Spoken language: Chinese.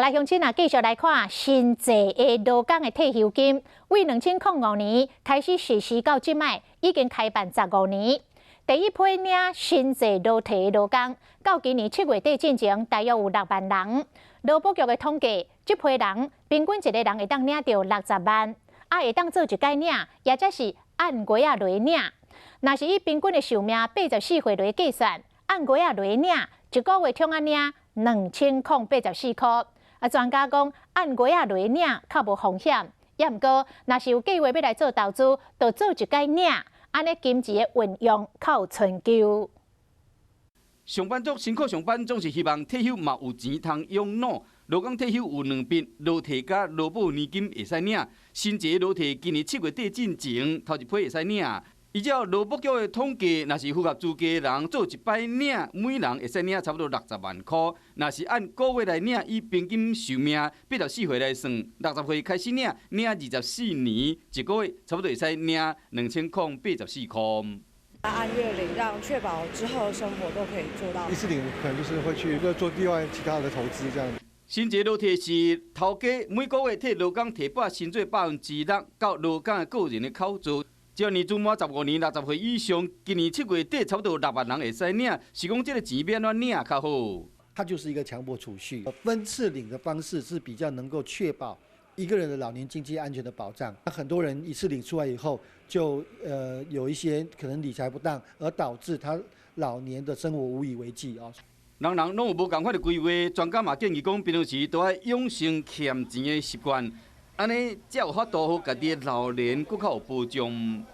来，乡亲啊，继续来看新制的劳工的退休金，为2005年开始实施到即卖，已经开办15年。第一批领新制劳退的劳工，到今年7月底进前，大约有6万人。劳保局的统计，这批人平均一个人会当领到60万，会当做一届领，也则是按月啊来领。若是以平均的寿命84岁来计算，按月啊来领，一个月通啊领2084块。专家讲，按月啊来领较无风险，也毋过，若是有计划要来做投资，就做一届领，安尼金钱的运用较有存求。上班族辛苦上班，总是希望退休嘛有钱通养老。劳工退休有2笔，劳退甲劳保年金会使领。新制劳退今年7月底进前，头一批会使领。依照劳保局的统计，若是符合资格的人做一摆领，每人会使领差不多60万块。若是按个月来领，以平均寿命84岁来算，60岁开始领，领24年，一个月差不多会使领2084块。按月领，让确保之后的生活都可以做到。第4领可能就是会去做另外其他的投资这样。新制劳退是头家每个月替劳工提拨薪水6%到劳工的个人的扣除。只要年资满15年，60岁以上，今年7月底差不多6万人会使领，是讲这个钱要安怎领较好？它就是一个强迫储蓄，分次领的方式是比较能够确保一个人的老年经济安全的保障。很多人一次领出来以后，就有一些可能理财不当，而导致他老年的生活无以为继啊。人人拢有无同款的规划，专家嘛建议讲，平常时都要养成欠钱的习惯，安尼才有法度互家己的老年更较有保障。